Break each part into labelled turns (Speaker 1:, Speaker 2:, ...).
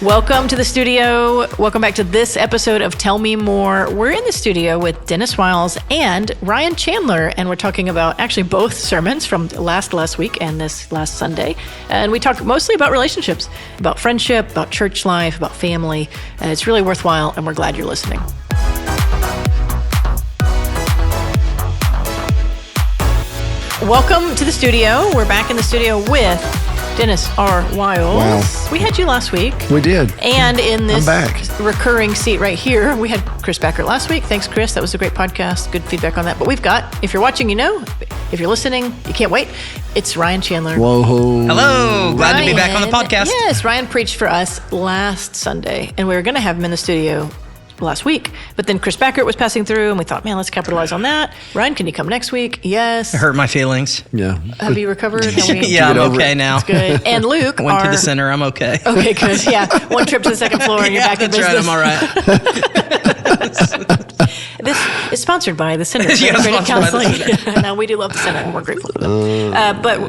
Speaker 1: Welcome to the studio. Welcome back to this episode of Tell Me More. We're in the studio with Dennis Wiles and Ryan Chandler, and we're talking about actually both sermons from last week and this last Sunday. And we talk mostly about relationships, about friendship, about church life, about family. It's really worthwhile, and we're glad you're listening. Welcome to the studio. We're back in the studio with Dennis R. Wiles. Wow. We had you last week.
Speaker 2: We did.
Speaker 1: And in this recurring seat right here, we had Chris Backer last week. Thanks, Chris. That was a great podcast. Good feedback on that. But we've got, if you're watching, you know. If you're listening, you can't wait. It's Ryan Chandler.
Speaker 2: Whoa.
Speaker 3: Hello. Glad to be back on the podcast.
Speaker 1: Yes, Ryan preached for us last Sunday, and we were going to have him in the studio last week, but then Chris Backer was passing through, and we thought, man, let's capitalize on that. Ryan, can you come next week? Yes.
Speaker 3: It hurt my feelings.
Speaker 2: Yeah.
Speaker 1: Have you recovered?
Speaker 3: Yeah, I'm okay now.
Speaker 1: That's good. And Luke,
Speaker 3: went to the center. I'm okay.
Speaker 1: Okay, good. Yeah, one trip to the second floor, and you're back in business.
Speaker 3: That's right. I'm all right.
Speaker 1: This is sponsored by the Center.
Speaker 3: Yeah,
Speaker 1: Integrated Counseling.
Speaker 3: Center.
Speaker 1: No, we do love the Center, and we're grateful for them. But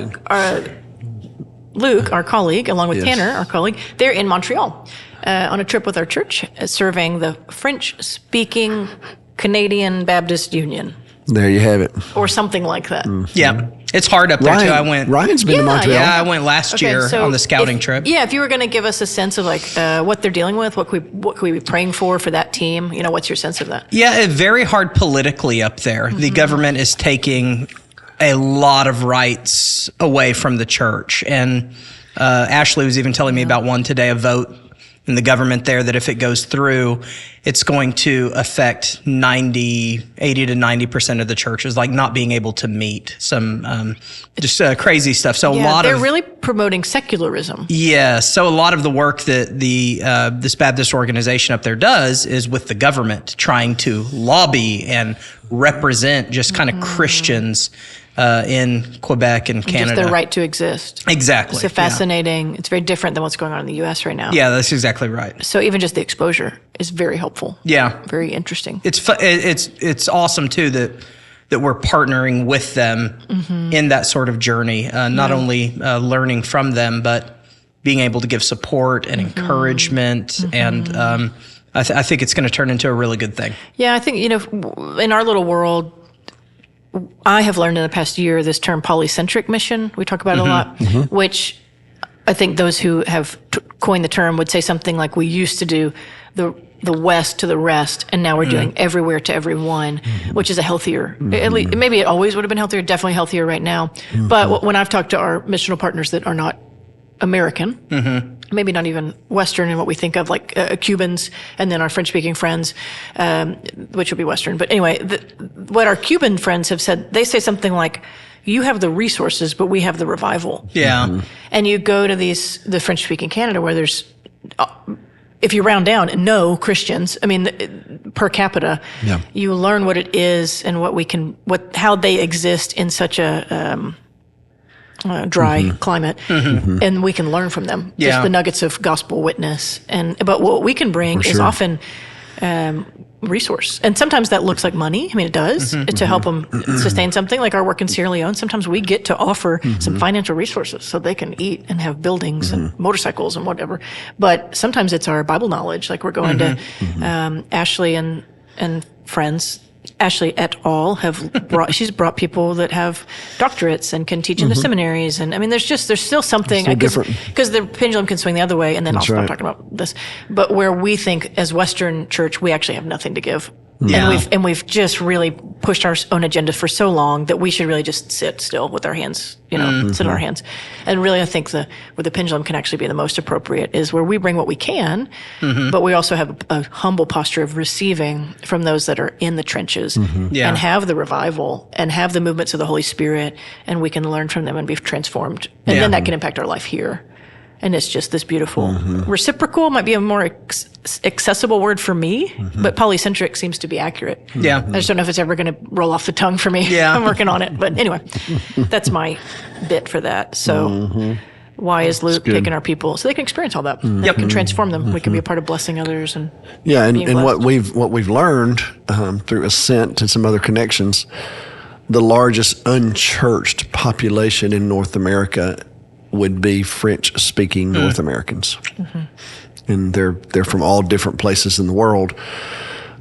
Speaker 1: Luke, our colleague, along with Tanner, our colleague, they're in Montreal on a trip with our church, serving the French-speaking Canadian Baptist Union.
Speaker 2: There you have it.
Speaker 1: Or something like that.
Speaker 2: Mm-hmm.
Speaker 3: Yeah. It's hard up there, too.
Speaker 2: Ryan's been to Montreal.
Speaker 3: Yeah, I went last year on the scouting trip.
Speaker 1: Yeah, if you were going to give us a sense of like what they're dealing with, what could we be praying for that team? You know, what's your sense of that?
Speaker 3: Yeah, very hard politically up there. Mm-hmm. The government is taking a lot of rights away from the church. And Ashley was even telling me about one today, a vote in the government there that if it goes through, it's going to affect 80 to 90% of the churches, like not being able to meet some crazy stuff. So
Speaker 1: they're really promoting secularism.
Speaker 3: Yeah. So a lot of the work that this Baptist organization up there does is with the government, trying to lobby and represent just kind of Christians in Quebec and Canada.
Speaker 1: Just their right to exist.
Speaker 3: Exactly.
Speaker 1: It's fascinating. It's very different than what's going on in the U.S. right now.
Speaker 3: Yeah, that's exactly right.
Speaker 1: So even just the exposure is very helpful.
Speaker 3: Yeah.
Speaker 1: Very interesting.
Speaker 3: It's awesome, too, that we're partnering with them in that sort of journey, not only learning from them, but being able to give support and encouragement. And I think it's going to turn into a really good thing.
Speaker 1: Yeah, I think, in our little world, I have learned in the past year this term polycentric mission. We talk about it a lot, which I think those who have coined the term would say something like we used to do the West to the rest, and now we're doing everywhere to everyone, which is a healthier, at least, maybe it always would have been healthier, definitely healthier right now. But when I've talked to our missional partners that are not American, maybe not even Western in what we think of, like Cubans, and then our French-speaking friends, which would be Western. But anyway, what our Cuban friends have said, they say something like, you have the resources, but we have the revival.
Speaker 3: Yeah.
Speaker 1: And you go to the French-speaking Canada where there's, if you round down, no Christians, I mean, per capita, you learn what it is and how they exist in such a dry climate, and we can learn from them. Just the nuggets of gospel witness, but what we can bring is often resource, and sometimes that looks like money. I mean, it does to help them sustain something. Like our work in Sierra Leone, sometimes we get to offer some financial resources so they can eat and have buildings and motorcycles and whatever. But sometimes it's our Bible knowledge. Like we're going to Ashley and friends. Ashley et al. She's brought people that have doctorates and can teach in the seminaries. And I mean, there's still something, because the pendulum can swing the other way, and then I'll stop talking about this. But where we think as Western church, we actually have nothing to give. Yeah. And we've just really pushed our own agenda for so long that we should really just sit still with our hands, sit on our hands. And really, I think where the pendulum can actually be the most appropriate is where we bring what we can, but we also have a humble posture of receiving from those that are in the trenches and have the revival and have the movements of the Holy Spirit, and we can learn from them and be transformed. And then that can impact our life here. And it's just this beautiful reciprocal might be a more accessible word for me, but polycentric seems to be accurate.
Speaker 3: Yeah.
Speaker 1: I just don't know if it's ever going to roll off the tongue for me.
Speaker 3: Yeah.
Speaker 1: I'm working on it. But anyway, that's my bit for that. So why is Luke picking our people? So they can experience all that. They can transform them. We can be a part of blessing others. And
Speaker 2: what we've learned through Ascent and some other connections, the largest unchurched population in North America would be French-speaking North Americans. and they're from all different places in the world.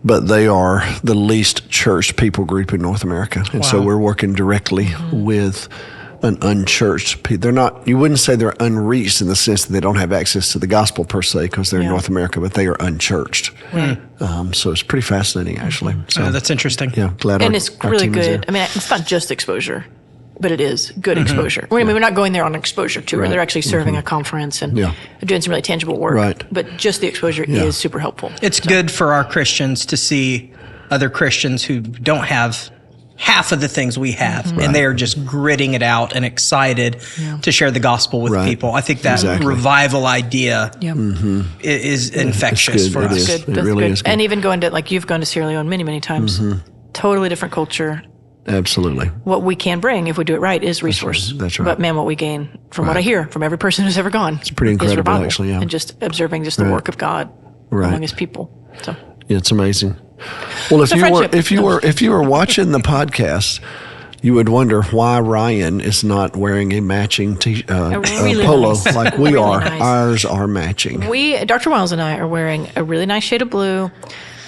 Speaker 2: But they are the least churched people group in North America. And so we're working directly with an unchurched people. They're not, you wouldn't say they're unreached in the sense that they don't have access to the gospel per se because they're in North America, but they are unchurched. So it's pretty fascinating, actually. So
Speaker 3: that's interesting.
Speaker 2: Yeah, glad
Speaker 1: And
Speaker 2: our
Speaker 1: it's really
Speaker 2: team is there.
Speaker 1: good. I mean, it's not just exposure, but it is good exposure. I mean, we're not going there on an exposure tour. They're actually serving a conference and doing some really tangible work.
Speaker 2: Right.
Speaker 1: But just the exposure is super helpful.
Speaker 3: It's good for our Christians to see other Christians who don't have half of the things we have, and they are just gritting it out and excited to share the gospel with people. I think that revival idea is infectious for us.
Speaker 2: It really is good.
Speaker 1: And even going to, like, you've gone to Sierra Leone many, many times. Totally different culture.
Speaker 2: Absolutely.
Speaker 1: What we can bring, if we do it right, is resource.
Speaker 2: That's right.
Speaker 1: But man, what we gain from what I hear from every person who's ever gone, it's
Speaker 2: pretty incredible,
Speaker 1: is revival,
Speaker 2: actually, yeah.
Speaker 1: and just observing just the work of God among His people. So
Speaker 2: it's amazing. Well, if you were watching the podcast, you would wonder why Ryan is not wearing a matching polo like we are.
Speaker 1: Nice.
Speaker 2: Ours are matching.
Speaker 1: Dr. Wiles and I are wearing a really nice shade of blue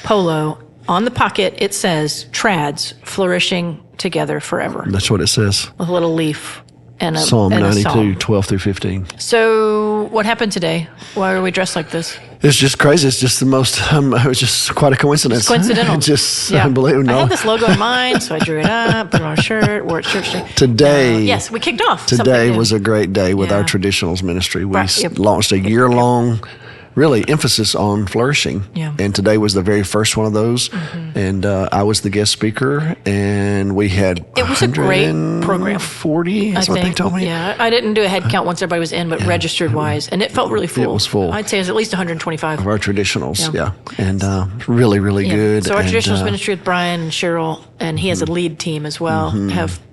Speaker 1: polo. On the pocket, it says "Trads flourishing together forever."
Speaker 2: That's what it says.
Speaker 1: With a little leaf and a
Speaker 2: Psalm
Speaker 1: and
Speaker 2: 92,
Speaker 1: a psalm.
Speaker 2: 12 through 15.
Speaker 1: So, what happened today? Why are we dressed like this?
Speaker 2: It's just crazy. It's just the most. It was just quite a coincidence.
Speaker 1: It's coincidental.
Speaker 2: Just unbelievable.
Speaker 1: I had this logo in mind, so I drew it up, put it on a shirt, wore it to church.
Speaker 2: Today.
Speaker 1: Yes, we kicked off.
Speaker 2: Today was a great day with our traditionals ministry. We launched a year-long, really emphasis on flourishing.
Speaker 1: Yeah.
Speaker 2: And today was the very first one of those. And I was the guest speaker, and we had
Speaker 1: it was a great program.
Speaker 2: 40 is what they told me.
Speaker 1: Yeah, I didn't do a head count once everybody was in, but registered wise, and it felt really full.
Speaker 2: It was full.
Speaker 1: I'd say it was at least 125
Speaker 2: of our traditionals. And really, really good.
Speaker 1: So our traditionals ministry with Brian and Cheryl, and he has a lead team as well.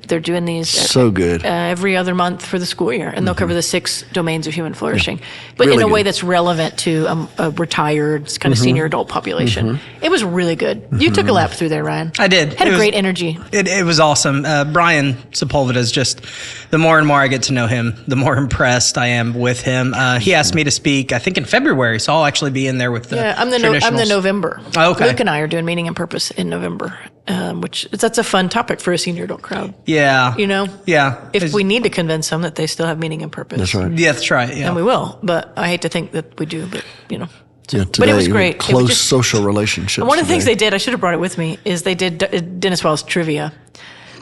Speaker 1: They're doing these
Speaker 2: so good
Speaker 1: every other month for the school year, and they'll cover the 6 domains of human flourishing, but really in a way that's relevant to a retired kind of senior adult population. It was really good. You took a lap through there, Ryan.
Speaker 3: I did.
Speaker 1: Had great energy.
Speaker 3: It was awesome. Brian Sepulveda is just, the more and more I get to know him, the more impressed I am with him. He asked me to speak, I think in February, so I'll actually be in there with the
Speaker 1: I'm the November.
Speaker 3: Oh, okay.
Speaker 1: Luke and I are doing Meaning and Purpose in November, that's a fun topic for a senior adult crowd.
Speaker 3: Yeah.
Speaker 1: You know?
Speaker 3: Yeah.
Speaker 1: If we need to convince them that they still have meaning and purpose.
Speaker 2: That's right.
Speaker 3: Yeah, that's right. Yeah.
Speaker 1: And we will, but I hate to think that we do, but you know.
Speaker 2: Yeah, today,
Speaker 1: but it was great.
Speaker 2: Close social relationships.
Speaker 1: One of the things they did, I should have brought it with me, is they did Dennis Wiles trivia.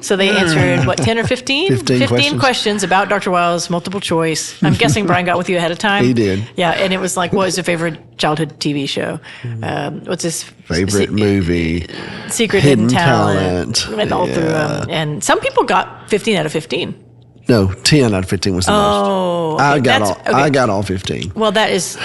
Speaker 1: So they answered, 10 or 15?
Speaker 2: 15
Speaker 1: questions about Dr. Wiles, multiple choice. I'm guessing Brian got with you ahead of time.
Speaker 2: He did.
Speaker 1: Yeah, and it was like, what was your favorite childhood TV show? What's his
Speaker 2: favorite movie?
Speaker 1: Secret Hidden Talent. Went all through them. And some people got 15 out of 15.
Speaker 2: No, 10 out of 15 was the most.
Speaker 1: Okay.
Speaker 2: I got all 15.
Speaker 1: Well, that is.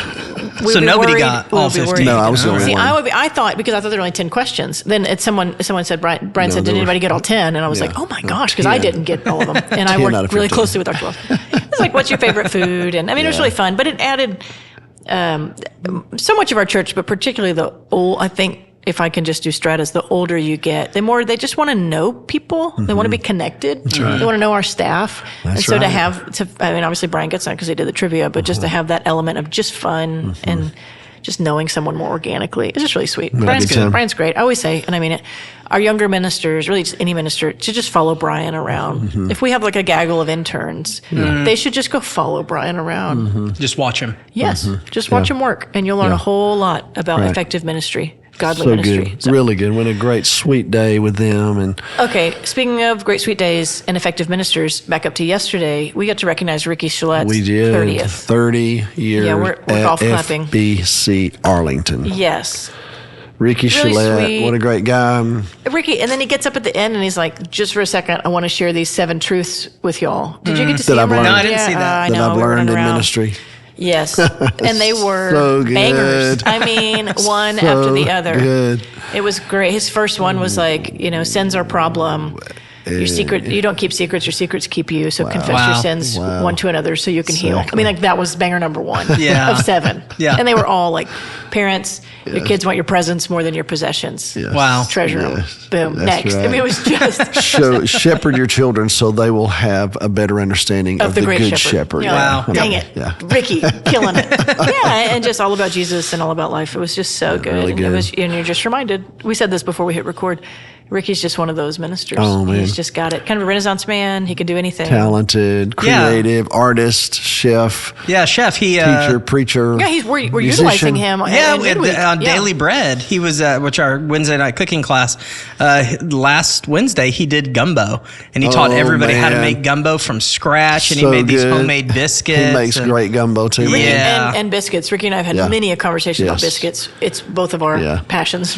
Speaker 3: So nobody got all 15.
Speaker 2: No, I was the only one.
Speaker 1: I thought, because I thought there were only 10 questions. Then someone said, Brian said, did anybody get all 10? And I was like, oh my gosh, because I didn't get all of them. And I worked really closely with Dr. Wiles. It's like, what's your favorite food? And I mean, it was really fun, but it added so much of our church, but particularly the old, I think, if I can just do stratas, the older you get, the more they just want to know people. They want to be connected. They want to know our staff. And so to have, I mean, obviously Brian gets that because they did the trivia, but just to have that element of just fun and just knowing someone more organically is just really sweet. Brian's great. I always say, and I mean it, our younger ministers, really just any minister, to just follow Brian around. If we have like a gaggle of interns, they should just go follow Brian around.
Speaker 3: Just watch him.
Speaker 1: Yes, just watch him work, and you'll learn a whole lot about effective ministry. Godly
Speaker 2: so
Speaker 1: ministry.
Speaker 2: Good. So. Really good. Went a great sweet day with them. And
Speaker 1: okay, speaking of great sweet days and effective ministers, back up to yesterday, we got to recognize Ricky Shillette's 30th.
Speaker 2: 30 years
Speaker 1: we're golf clapping.
Speaker 2: FBC Arlington.
Speaker 1: Yes.
Speaker 2: Ricky
Speaker 1: really
Speaker 2: Shillette,
Speaker 1: sweet.
Speaker 2: What a great guy.
Speaker 1: Ricky, and then he gets up at the end and he's like, just for a second, I want to share these 7 truths with y'all. Did you get to see them?
Speaker 3: No, I didn't see that.
Speaker 1: I know,
Speaker 2: that I've learned in ministry.
Speaker 1: Yes, and they were
Speaker 2: so
Speaker 1: bangers. I mean, one after the other.
Speaker 2: Good.
Speaker 1: It was great. His first one was like, sins are problem. Your secret, you don't keep secrets, your secrets keep you. So confess your sins one to another so you can heal. I mean, like that was banger number 1 of 7.
Speaker 3: Yeah.
Speaker 1: And they were all like, parents, your kids want your presents more than your possessions.
Speaker 2: Yes.
Speaker 3: Wow.
Speaker 1: Treasure them. Boom.
Speaker 2: That's
Speaker 1: Next.
Speaker 2: right.
Speaker 1: I mean, it was just
Speaker 2: Shepherd your children so they will have a better understanding of the
Speaker 1: great
Speaker 2: good shepherd.
Speaker 1: You're
Speaker 3: Wow.
Speaker 1: like, dang it.
Speaker 2: Yeah.
Speaker 1: Ricky, killing it. Yeah. And just all about Jesus and all about life. It was just so good.
Speaker 2: really good.
Speaker 1: And you're just reminded, we said this before we hit record, Ricky's just one of those ministers.
Speaker 2: Oh, man.
Speaker 1: He's just got it. Kind of a Renaissance man. He can do anything.
Speaker 2: Talented, creative, artist, chef,
Speaker 3: Yeah, chef. He
Speaker 2: teacher, preacher.
Speaker 1: Yeah, we're
Speaker 2: musician.
Speaker 1: utilizing him.
Speaker 3: Yeah,
Speaker 1: in midweek.
Speaker 3: on Daily Bread. He was, which our Wednesday night cooking class, last Wednesday, he did gumbo. And he taught everybody how to
Speaker 2: man.
Speaker 3: make gumbo from scratch. And
Speaker 2: So
Speaker 3: he made these
Speaker 2: good.
Speaker 3: homemade biscuits.
Speaker 2: He makes great gumbo too.
Speaker 3: Yeah.
Speaker 2: man.
Speaker 1: And biscuits. Ricky and I have had
Speaker 2: Yeah.
Speaker 1: many a conversation about
Speaker 2: Yes.
Speaker 1: biscuits. It's both of our
Speaker 2: Yeah.
Speaker 1: passions.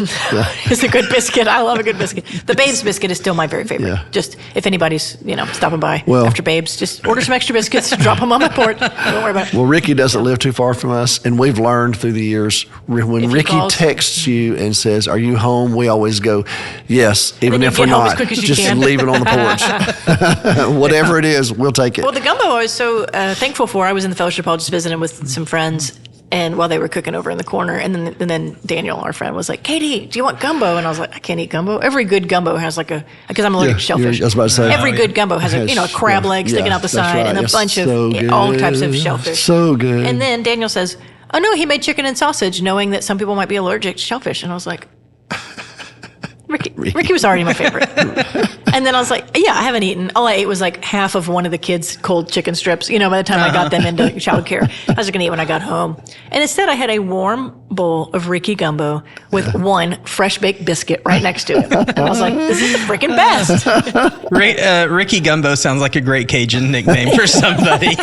Speaker 1: It's a good biscuit. I love a good biscuit. The Babes biscuit is still my very favorite.
Speaker 2: Yeah.
Speaker 1: Just if anybody's stopping by
Speaker 2: Well-
Speaker 1: after Babes, just order some extra biscuits, drop them on my port. Don't worry about it.
Speaker 2: Well, Ricky doesn't live too far from us, and we've learned through the years when
Speaker 1: If he
Speaker 2: Ricky
Speaker 1: calls-
Speaker 2: texts you and says, "Are you home?" we always go, "Yes," even
Speaker 1: you
Speaker 2: if we're
Speaker 1: get home as
Speaker 2: not.
Speaker 1: quick as you
Speaker 2: Just
Speaker 1: can.
Speaker 2: leave it on the porch. Whatever it is, we'll take it.
Speaker 1: Well, the gumbo I was so thankful for. I was in the fellowship hall just visiting with some friends, and while they were cooking over in the corner, and then Daniel, our friend, was like, "Katie, do you want gumbo?" And I was like, "I can't eat gumbo." Every good gumbo has because I'm allergic to shellfish.
Speaker 2: I was about to say.
Speaker 1: Every good gumbo has a crab leg sticking out the
Speaker 2: that's
Speaker 1: side
Speaker 2: right.
Speaker 1: and a
Speaker 2: Yes,
Speaker 1: bunch of
Speaker 2: so
Speaker 1: all
Speaker 2: good.
Speaker 1: types of shellfish.
Speaker 2: So good.
Speaker 1: And then Daniel says, "Oh no, he made chicken and sausage, knowing that some people might be allergic to shellfish." And I was like, Ricky was already my favorite. And then I was like, yeah, I haven't eaten. All I ate was like half of one of the kids' cold chicken strips. By the time I got them into childcare, I was going to eat when I got home. And instead, I had a warm bowl of Ricky gumbo with one fresh baked biscuit right next to it. And I was like, this is the freaking best.
Speaker 3: Ricky Gumbo sounds like a great Cajun nickname for somebody.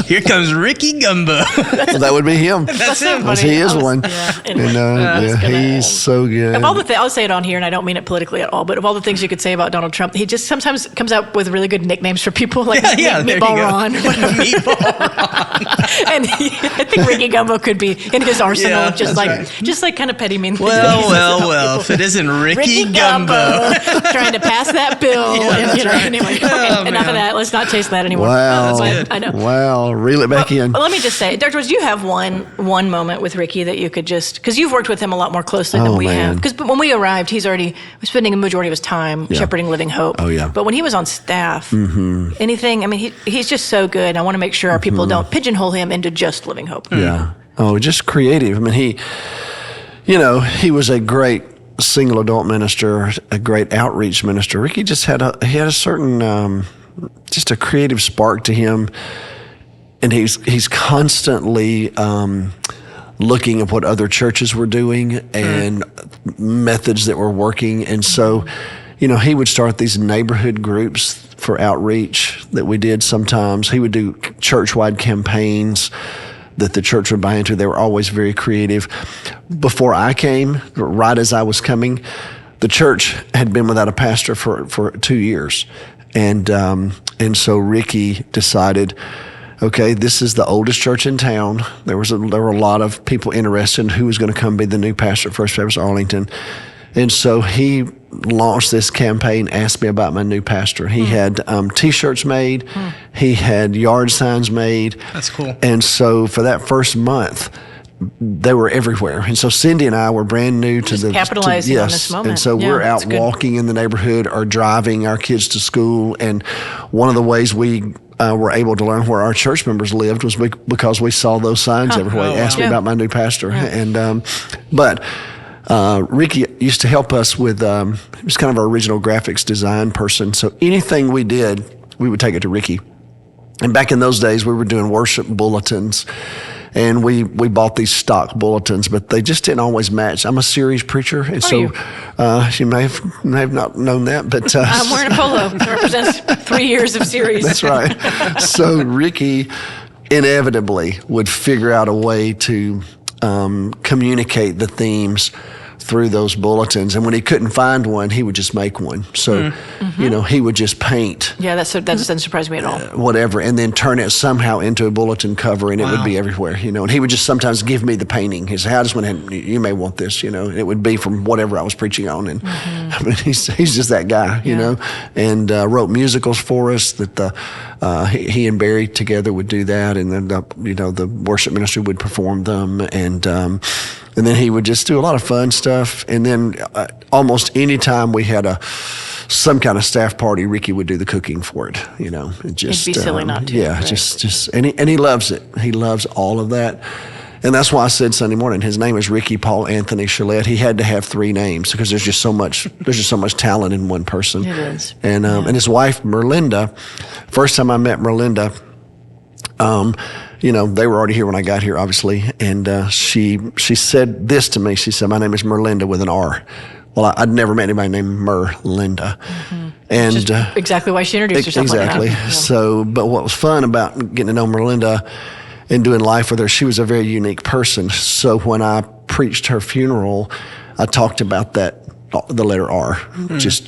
Speaker 3: Here comes Ricky Gumbo.
Speaker 2: Well, that would be him.
Speaker 3: That's him.
Speaker 2: Because he is one.
Speaker 1: Yeah, anyway.
Speaker 2: And he's so good.
Speaker 1: Of all the I'll say it on here, and I don't mean it politically at all, but of all the things you could say about Donald Trump, he just sometimes comes out with really good nicknames for people, like
Speaker 3: there you
Speaker 1: Meatball
Speaker 3: go.
Speaker 1: Ron.
Speaker 3: Meatball Ron.
Speaker 1: And I think Ricky Gumbo could be in his arsenal
Speaker 3: Yeah,
Speaker 1: of just like kind of petty mean things.
Speaker 3: Well, if it isn't Ricky Gumbo.
Speaker 1: trying to pass that bill.
Speaker 3: Yeah,
Speaker 1: and,
Speaker 3: right.
Speaker 1: Anyway,
Speaker 3: Oh,
Speaker 1: okay, enough
Speaker 3: man.
Speaker 1: of that. Let's not chase that anymore.
Speaker 2: Wow.
Speaker 1: But I know.
Speaker 2: Wow. Reel it back in.
Speaker 1: Well, let me just say, Dr. Woods, do you have one moment with Ricky that you could because you've worked with him a lot more closely than we have.
Speaker 2: man.
Speaker 1: Because when we arrived, he's already was spending a majority of his time shepherding Living Hope.
Speaker 2: Oh, yeah.
Speaker 1: But when he was on staff, anything, I mean, he's just so good. I want to make sure our people don't pigeonhole him into just Living Hope.
Speaker 2: Yeah. Oh, just creative. I mean, he was a great single adult minister, a great outreach minister. Ricky just had a certain, just a creative spark to him. And he's constantly looking at what other churches were doing and methods that were working. And so, he would start these neighborhood groups for outreach that we did sometimes. He would do church-wide campaigns that the church would buy into. They were always very creative. Before I came, right as I was coming, the church had been without a pastor for 2 years. And so Ricky decided, okay, this is the oldest church in town. There were a lot of people interested in who was going to come be the new pastor at First Baptist Arlington. And so he launched this campaign, asked me about my new pastor. He had T-shirts made. He had yard signs made.
Speaker 3: That's cool.
Speaker 2: And so for that first month, they were everywhere. And so Cindy and I were brand new to the
Speaker 1: capitalizing on this moment.
Speaker 2: And so
Speaker 1: Yeah,
Speaker 2: we're out
Speaker 1: that's good.
Speaker 2: walking in the neighborhood or driving our kids to school. And one of the ways we were able to learn where our church members lived was because we saw those signs everywhere. He asked me about my new pastor. And but Ricky used to help us with, he was kind of our original graphics design person. So anything we did, we would take it to Ricky. And back in those days, we were doing worship bulletins. And we bought these stock bulletins, but they just didn't always match. I'm a series preacher, and so she may have not known that, but
Speaker 1: I'm wearing a polo that represents 3 years of series.
Speaker 2: that's right. So Ricky inevitably would figure out a way to communicate the themes through those bulletins. And when he couldn't find one, he would just make one. So, he would just paint.
Speaker 1: Yeah, that doesn't surprise me at all.
Speaker 2: Whatever, and then turn it somehow into a bulletin cover, and it would be everywhere, And he would just sometimes give me the painting. He said, "I just want to. You may want this, And it would be from whatever I was preaching on. And I mean, he's just that guy, And wrote musicals for us. That he and Barry together would do that, and then the worship ministry would perform them, and then he would just do a lot of fun stuff. And then almost any time we had some kind of staff party, Ricky would do the cooking for it. It just,
Speaker 1: it'd be silly not to.
Speaker 2: Yeah, right. just and he loves it. He loves all of that. And that's why I said Sunday morning, his name is Ricky Paul Anthony Shillette. He had to have 3 names because there's just so much talent in one person.
Speaker 1: It is.
Speaker 2: And and his wife Merlinda, first time I met Merlinda, they were already here when I got here, obviously. And she said this to me. She said, "My name is Merlinda with an R." Well, I'd never met anybody named Merlinda. And
Speaker 1: just exactly why she introduced herself.
Speaker 2: Exactly.
Speaker 1: Like that. Yeah.
Speaker 2: So, but what was fun about getting to know Merlinda and doing life with her, she was a very unique person. So when I preached her funeral, I talked about the letter R, just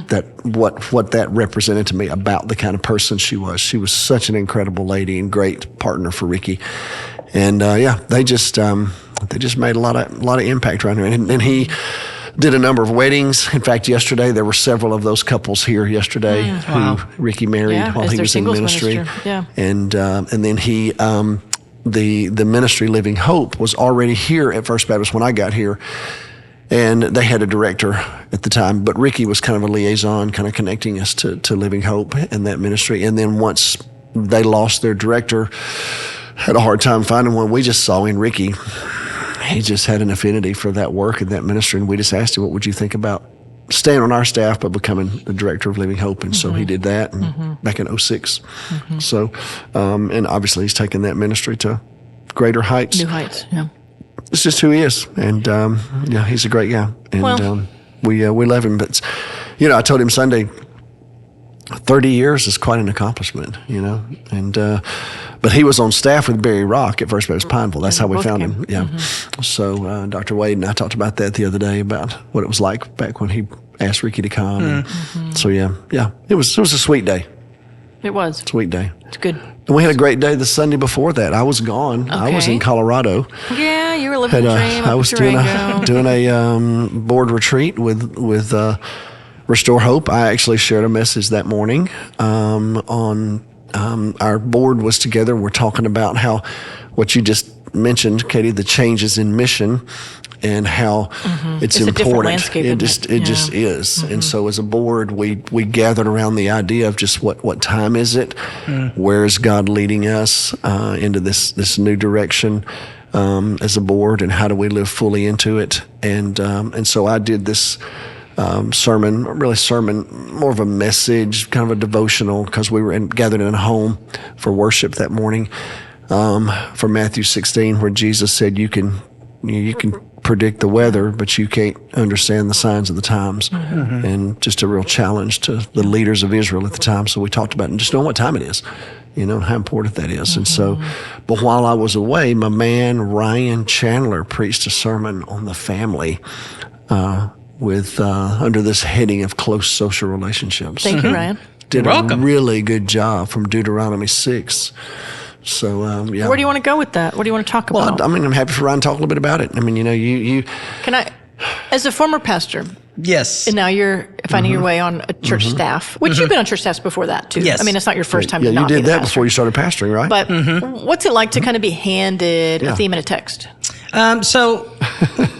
Speaker 2: that what that represented to me about the kind of person she was. She was such an incredible lady and great partner for Ricky. And they just made a lot of impact around here. And he did a number of weddings. In fact, yesterday there were several of those couples here yesterday who Ricky married while he was in ministry.
Speaker 1: Yeah.
Speaker 2: And then he the ministry Living Hope was already here at First Baptist when I got here. And they had a director at the time, but Ricky was kind of a liaison, kind of connecting us to Living Hope and that ministry. And then once they lost their director, had a hard time finding one, we just saw in Ricky, he just had an affinity for that work and that ministry. And we just asked him, what would you think about staying on our staff but becoming the director of Living Hope? And so he did that back in 2006. So, and obviously he's taken that ministry to greater heights.
Speaker 1: New heights, yeah.
Speaker 2: It's just who he is, and he's a great guy, and we love him. But I told him Sunday, 30 years is quite an accomplishment, And but he was on staff with Barry Rock at First Baptist Pineville. That's how we found him. Yeah. So Dr. Wade and I talked about that the other day about what it was like back when he asked Ricky to come. So it was a sweet day.
Speaker 1: It was.
Speaker 2: Sweet day.
Speaker 1: It's good.
Speaker 2: And we had a great day the Sunday before that. I was gone.
Speaker 1: Okay.
Speaker 2: I was in Colorado.
Speaker 1: Yeah, you were living the dream.
Speaker 2: I was doing a board retreat with Restore Hope. I actually shared a message that morning on our board was together. We're talking about how what you just mentioned, Katie, the changes in mission and how it's important.
Speaker 1: A different landscape,
Speaker 2: it just is. And so as a board, we gathered around the idea of just what time is it? Where is God leading us into this new direction as a board, and how do we live fully into it? And so I did this sermon, more of a message, kind of a devotional, because we were gathered in a home for worship that morning, from Matthew 16, where Jesus said, you can predict the weather, but you can't understand the signs of the times. And just a real challenge to the leaders of Israel at the time. So we talked about it and just knowing what time it is, how important that is. And so, but while I was away, my man Ryan Chandler preached a sermon on the family with under this heading of close social relationships.
Speaker 1: Thank you, Ryan.
Speaker 2: Did a really good job from Deuteronomy 6. So,
Speaker 1: Where do you want to go with that? What do you want to talk about?
Speaker 2: Well, I'm happy for Ryan to talk a little bit about it. I mean, you
Speaker 1: Can I, as a former pastor,
Speaker 3: yes,
Speaker 1: and now you're finding your way on a church staff, which you've been on church staffs before that too.
Speaker 3: Yes.
Speaker 1: I mean, it's not your first time.
Speaker 2: Yeah,
Speaker 1: to not
Speaker 2: you did
Speaker 1: be
Speaker 2: that
Speaker 1: pastor.
Speaker 2: before you started pastoring, right?
Speaker 1: But what's it like to kind of be handed a theme and a text?
Speaker 3: So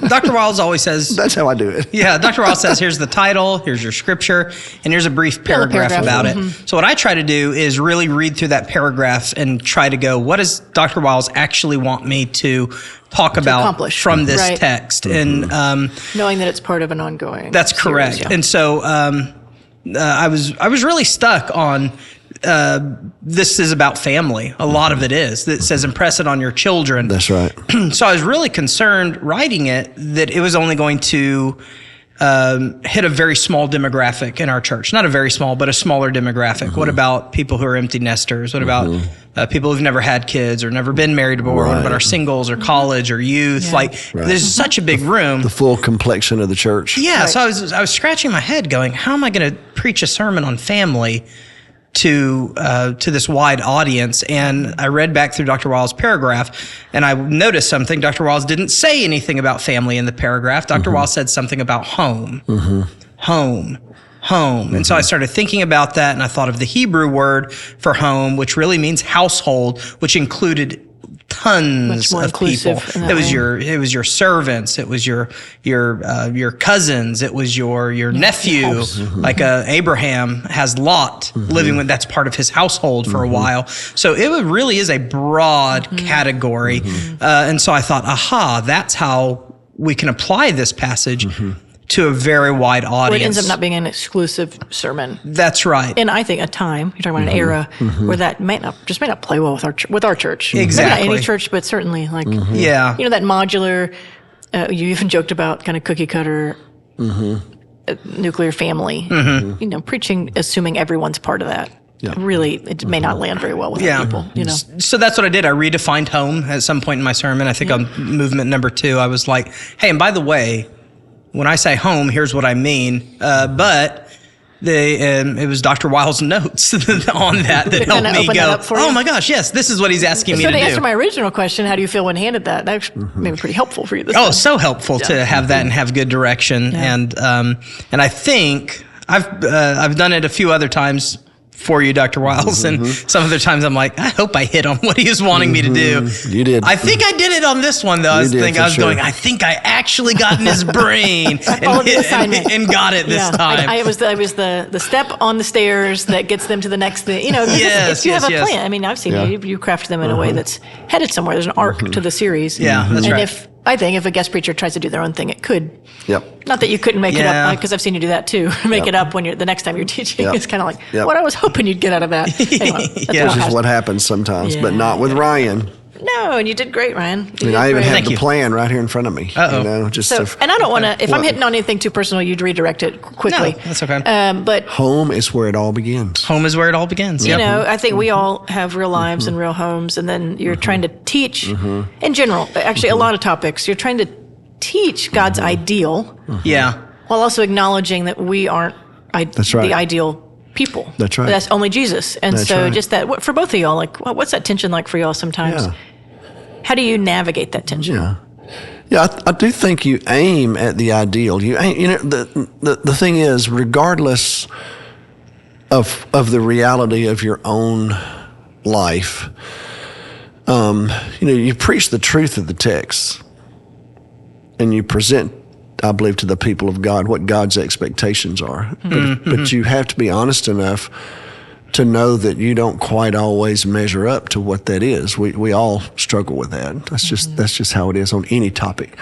Speaker 3: Dr. Wiles always says...
Speaker 2: That's how I do it.
Speaker 3: Yeah, Dr. Wiles says, here's the title, here's your scripture, and here's a brief paragraph about it. So what I try to do is really read through that paragraph and try to go, what does Dr. Wiles actually want me to talk about from this text? And
Speaker 1: knowing that it's part of an ongoing
Speaker 3: That's correct.
Speaker 1: Series,
Speaker 3: And so I was really stuck on... this is about family. A lot of it is. That says impress it on your children.
Speaker 2: That's right.
Speaker 3: So I was really concerned writing it that it was only going to hit a very small demographic in our church. Not a very small, but a smaller demographic. What about people who are empty nesters? What about people who've never had kids or never been married before, but are singles or college or youth. There's such a big room.
Speaker 2: The full complexion of the church.
Speaker 3: Yeah. So I was scratching my head going, how am I going to preach a sermon on family to this wide audience? And I read back through Dr. Wiles' paragraph, and I noticed something. Dr. Wiles didn't say anything about family in the paragraph. Dr. Wiles said something about home. Home. And so I started thinking about that, and I thought of the Hebrew word for home, which really means household, which included tons of people. It was your servants, it was your cousins, it was your nephew. Like Abraham has Lot living with, that's part of his household for a while. So it really is a broad category. And so I thought, that's how we can apply this passage to a very wide audience.
Speaker 1: Where it ends up not being an exclusive sermon.
Speaker 3: That's right.
Speaker 1: And I think a time, you're talking about an era where that may not play well with our church.
Speaker 3: Exactly.
Speaker 1: Maybe not any church, but certainly that modular, you even joked about kind of cookie cutter nuclear family, preaching, assuming everyone's part of that. Yeah. Really, it may not land very well with people,
Speaker 3: So that's what I did. I redefined home at some point in my sermon. I think on movement number 2, I was like, hey, and by the way, when I say home, here's what I mean. But it was Dr. Wiles' notes on that helped me go, oh my gosh, yes, this is what he's asking me to do.
Speaker 1: So to answer my original question, how do you feel when handed that? That may be pretty helpful for you this time.
Speaker 3: So helpful to have that and have good direction. Yeah. And I think I've done it a few other times for you, Dr. Wiles, and some other times I'm like, I hope I hit on what he was wanting me to do.
Speaker 2: You did.
Speaker 3: I think I did it on this one, though. I think I actually got in his brain and got it this time.
Speaker 1: I was the step on the stairs that gets them to the next thing. If you have a plan. I mean, I've seen you craft them in a way that's headed somewhere. There's an arc to the series.
Speaker 3: Yeah, that's right.
Speaker 1: If a guest preacher tries to do their own thing, it could.
Speaker 2: Yep.
Speaker 1: Not that you couldn't make it up, because I've seen you do that too. Make it up when the next time you're teaching. It's kind of like what I was hoping you'd get out of that. Anyway,
Speaker 2: which is what happens sometimes, but not with Ryan.
Speaker 1: No, and you did great, Ryan.
Speaker 2: I even have the plan right here in front of me.
Speaker 1: And I don't want to. If I'm hitting on anything too personal, you'd redirect it quickly.
Speaker 3: No, that's okay.
Speaker 1: But
Speaker 2: home is where it all begins.
Speaker 3: Home is where it all begins.
Speaker 1: I think we all have real lives and real homes, and then you're trying to teach in general. Actually, a lot of topics. You're trying to teach God's ideal, while also acknowledging that we aren't the ideal people.
Speaker 2: That's right.
Speaker 1: That's only Jesus. And just that for both of y'all, like, what's that tension like for y'all sometimes? Yeah. How do you navigate that tension?
Speaker 2: Yeah, I do think you aim at the ideal. You aim, the thing is, regardless of the reality of your own life, you preach the truth of the text, and you present, I believe, to the people of God what God's expectations are. But you have to be honest enough to know that you don't quite always measure up to what that is. We all struggle with that. That's just how it is on any topic.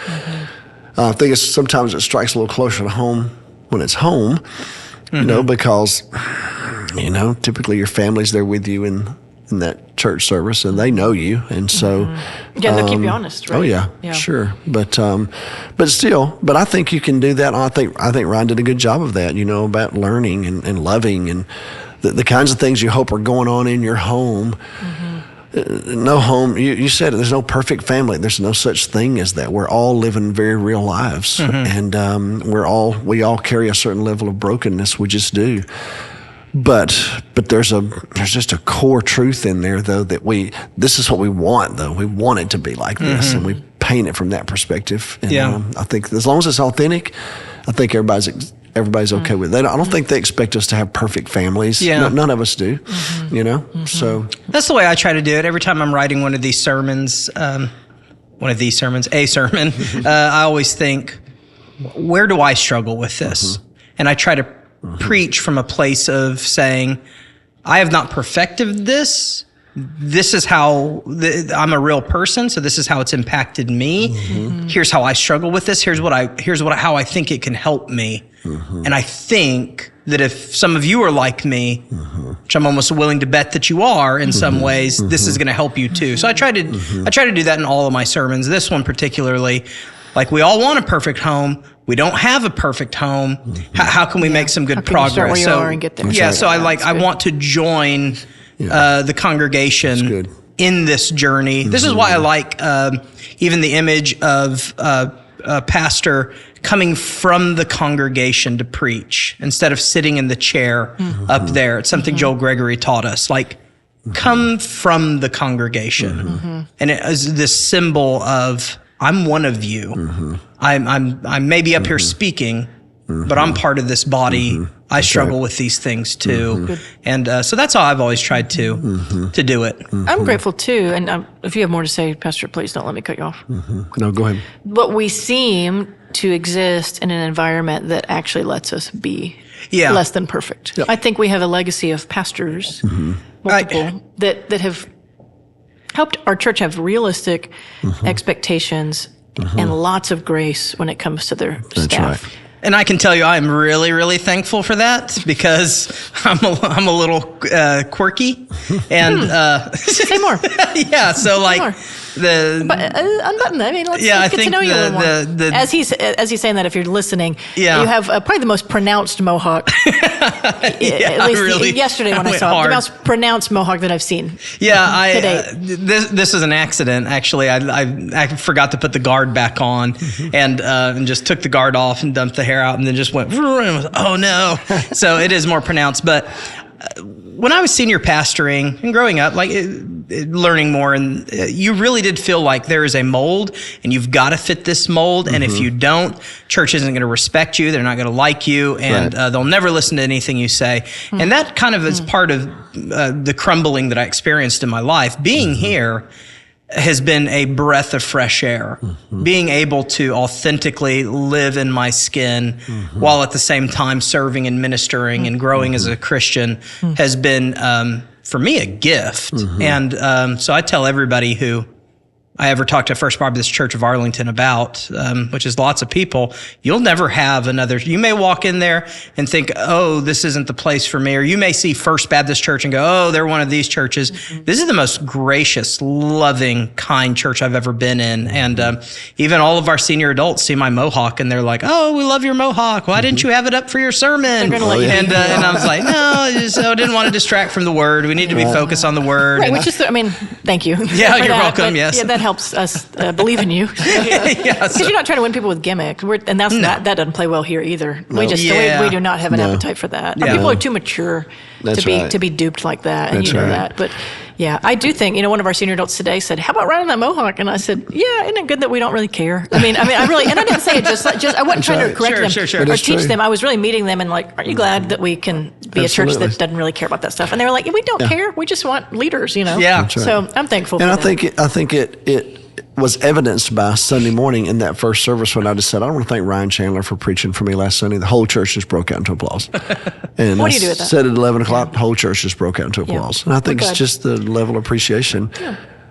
Speaker 2: I think sometimes it strikes a little closer to home when it's home, because typically your family's there with you in that church service, and they know you, and so
Speaker 1: they'll keep you honest, right?
Speaker 2: Oh yeah, sure. But still, I think you can do that. I think Ryan did a good job of that. About learning and loving and the kinds of things you hope are going on in your home. No home. You said it. There's no perfect family. There's no such thing as that. We're all living very real lives, and we all carry a certain level of brokenness. We just do. But there's just a core truth in there, though, that this is what we want, though. We want it to be like this, and we paint it from that perspective. And, I think as long as it's authentic, I think everybody's okay with that. I don't think they expect us to have perfect families. Yeah. None of us do, So
Speaker 3: that's the way I try to do it. Every time I'm writing one of these sermons, I always think, where do I struggle with this? And I try to preach from a place of saying, I have not perfected this. This is how I'm a real person, so this is how it's impacted me. Here's how I struggle with this. Here's how I think it can help me. And I think that if some of you are like me, which I'm almost willing to bet that you are in some ways, this is going to help you too. So I try to do that in all of my sermons. This one particularly, like, we all want a perfect home. We don't have a perfect home. How can we make some good progress?
Speaker 1: Start where you are and get there.
Speaker 3: So I want to join the congregation in this journey. This is why I like even the image of a pastor coming from the congregation to preach instead of sitting in the chair up there. It's something Joel Gregory taught us, like come from the congregation. And it is this symbol of, I'm one of you. I'm maybe up here speaking, but I'm part of this body. I struggle with these things too. And so that's how I've always tried to do it.
Speaker 1: I'm grateful too. And if you have more to say, Pastor, please don't let me cut you off.
Speaker 2: No, go ahead.
Speaker 1: But we seem to exist in an environment that actually lets us be less than perfect. I think we have a legacy of pastors, multiple, that have helped our church have realistic expectations and lots of grace when it comes to their staff.
Speaker 2: Right.
Speaker 3: And I can tell you, I'm really, really thankful for that because I'm a little quirky, and
Speaker 1: say more.
Speaker 3: Yeah, so like
Speaker 1: unbutton that. I mean, let's get to know you a little more. As he's saying that, if you're listening, you have probably the most pronounced mohawk. At least yesterday when I saw it, the most pronounced mohawk that I've seen.
Speaker 3: Yeah, this is an accident. Actually, I forgot to put the guard back on, and just took the guard off and dumped the hair out, and then just went. Oh no! So it is more pronounced, but. When I was senior pastoring and growing up, like learning more, and you really did feel like there is a mold and you've got to fit this mold. And if you don't, church isn't going to respect you. They're not going to like you, and they'll never listen to anything you say. And that kind of is part of the crumbling that I experienced in my life. Being here has been a breath of fresh air. Being able to authentically live in my skin while at the same time serving and ministering and growing as a Christian has been, for me, a gift. And so I tell everybody who I ever talked to First Baptist Church of Arlington about, which is lots of people, you'll never have another. You may walk in there and think, oh, this isn't the place for me. Or you may see First Baptist Church and go, oh, they're one of these churches. This is the most gracious, loving, kind church I've ever been in. And even all of our senior adults see my mohawk and they're like, oh, we love your mohawk. Why didn't you have it up for your sermon? And I was like, no, I didn't want to distract from the word. We need to be focused on the word.
Speaker 1: Right, which is, thank you.
Speaker 3: Yeah, you're welcome, yes.
Speaker 1: Yeah, that helps us believe in you. Because you're not trying to win people with gimmicks. And that doesn't play well here either. No. We do not have an appetite for that. Yeah. People are too mature to be duped like that, and that. But yeah, I do think, one of our senior adults today said, how about riding that mohawk? And I said, yeah, isn't it good that we don't really care? I mean, I really, and I didn't say it just I wasn't trying to correct them or teach them. I was really meeting them and like, aren't you glad that we can be a church that doesn't really care about that stuff? And they were like, we don't care. We just want leaders, Yeah. So I'm thankful for that.
Speaker 2: I think it was evidenced by Sunday morning in that first service when I just said, I want to thank Ryan Chandler for preaching for me last Sunday. The whole church just broke out into applause. And
Speaker 1: what do you do with that?
Speaker 2: Said at 11 o'clock, the whole church just broke out into applause. And I think it's just the level of appreciation.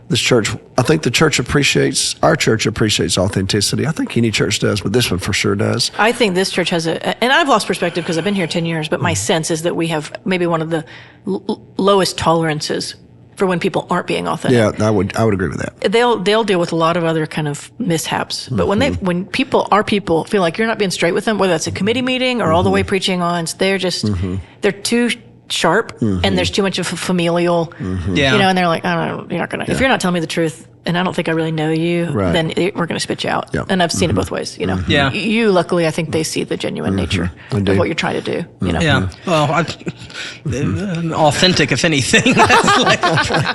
Speaker 2: This church, I think our church appreciates authenticity. I think any church does, but this one for sure does.
Speaker 1: I think this church has and I've lost perspective because I've been here 10 years, but my sense is that we have maybe one of the lowest tolerances for when people aren't being authentic.
Speaker 2: Yeah, I would agree with that.
Speaker 1: They'll deal with a lot of other kind of mishaps, but when people feel like you're not being straight with them, whether that's a committee meeting or all the way preaching on, they're just they're too sharp and there's too much of a familial, and they're like, I don't know, you're not gonna if you're not telling me the truth, and I don't think I really know you, then we're gonna spit you out. And I've seen it both ways. You luckily, I think they see the genuine nature of what you're trying to do.
Speaker 3: Yeah. Well, authentic, if anything. That's like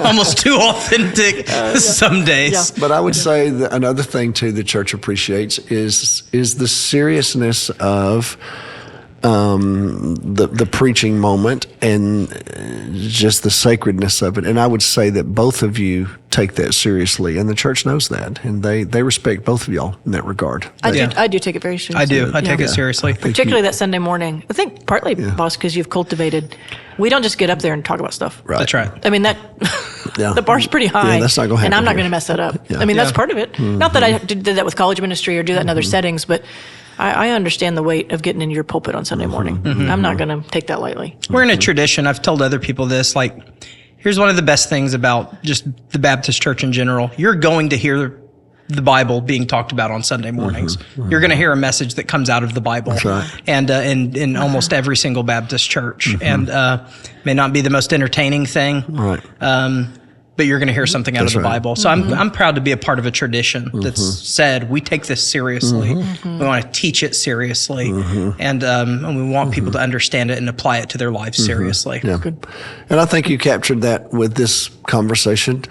Speaker 3: almost too authentic some days.
Speaker 2: Yeah. But I would say that another thing too the church appreciates is the seriousness of the preaching moment and just the sacredness of it. And I would say that both of you take that seriously, and the church knows that, and they respect both of y'all in that regard.
Speaker 1: I do take it very seriously.
Speaker 3: I do. I take it seriously.
Speaker 1: Particularly that Sunday morning. I think partly, boss, because you've cultivated, we don't just get up there and talk about stuff.
Speaker 2: Right.
Speaker 3: That's right.
Speaker 1: I mean, the bar's pretty high.
Speaker 2: Yeah, that's not going to happen.
Speaker 1: And I'm not going to mess that up. Yeah. I mean, that's part of it. Not that I did that with college ministry or do that in other settings, but I understand the weight of getting into your pulpit on Sunday morning. I'm not going to take that lightly.
Speaker 3: We're in a tradition. I've told other people this, like, here's one of the best things about just the Baptist church in general. You're going to hear the Bible being talked about on Sunday mornings. You're going to hear a message that comes out of the Bible.
Speaker 2: That's right.
Speaker 3: And in almost every single Baptist church. And may not be the most entertaining thing.
Speaker 2: Right.
Speaker 3: But you're going to hear something out of the
Speaker 2: right.
Speaker 3: Bible. So I'm proud to be a part of a tradition that's said we take this seriously. We want to teach it seriously. And we want people to understand it and apply it to their lives seriously.
Speaker 2: Yeah. Good. And I think you captured that with this conversation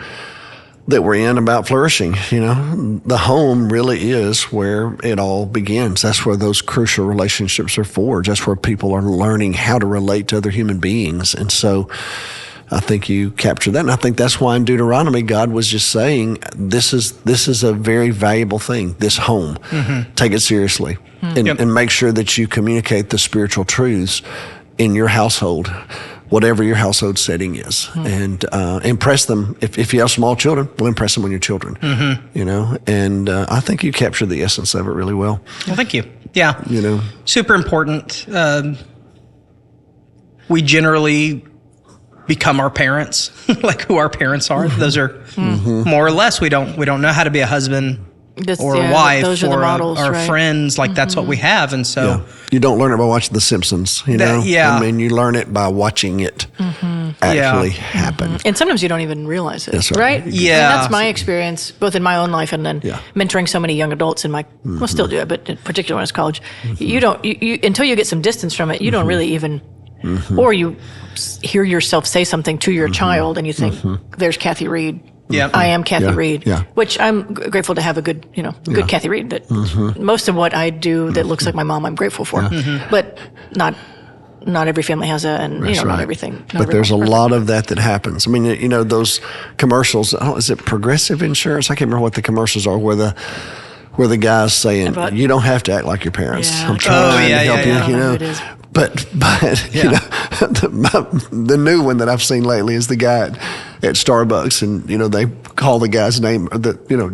Speaker 2: that we're in about flourishing. You know, the home really is where it all begins. That's where those crucial relationships are forged. That's where people are learning how to relate to other human beings. And so I think you captured that. And I think that's why in Deuteronomy, God was just saying, this is a very valuable thing, this home. Take it seriously and make sure that you communicate the spiritual truths in your household, whatever your household setting is, and impress them. If you have small children, well, impress them on your children, you know, and I think you captured the essence of it really well.
Speaker 3: Well, thank you. Yeah.
Speaker 2: You know,
Speaker 3: super important. We generally become our parents, like who our parents are. Those are more or less, we don't know how to be a husband or a wife
Speaker 1: those are the
Speaker 3: or
Speaker 1: models,
Speaker 3: our
Speaker 1: right?
Speaker 3: friends. Like that's what we have. And so
Speaker 2: you don't learn it by watching The Simpsons, you know? I mean, you learn it by watching it actually happen.
Speaker 1: And sometimes you don't even realize it,
Speaker 2: That's
Speaker 1: right?
Speaker 2: right.
Speaker 3: Yeah.
Speaker 1: And that's my experience, both in my own life and then mentoring so many young adults in my, well, still do it, but in particular when I was college. You don't, you until you get some distance from it, you don't really even, or you hear yourself say something to your child and you think, there's Katy Reed.
Speaker 3: Yeah.
Speaker 1: I am Katy Reed,
Speaker 2: Yeah.
Speaker 1: which I'm grateful to have a good, good Katy Reed. That most of what I do that looks like my mom, I'm grateful for, but not every family has that, and
Speaker 2: That's
Speaker 1: not
Speaker 2: right.
Speaker 1: everything. Not
Speaker 2: But there's a
Speaker 1: everyone's
Speaker 2: lot of that happens. I mean, you know, those commercials. Oh, is it Progressive Insurance? I can't remember what the commercials are where the guy's saying,
Speaker 1: About-
Speaker 2: you don't have to act like your parents.
Speaker 1: Yeah.
Speaker 2: I'm trying to help
Speaker 3: yeah.
Speaker 2: you, you know.
Speaker 1: It is.
Speaker 2: But you know, the new one that I've seen lately is the guy at Starbucks, and you know they call the guy's name,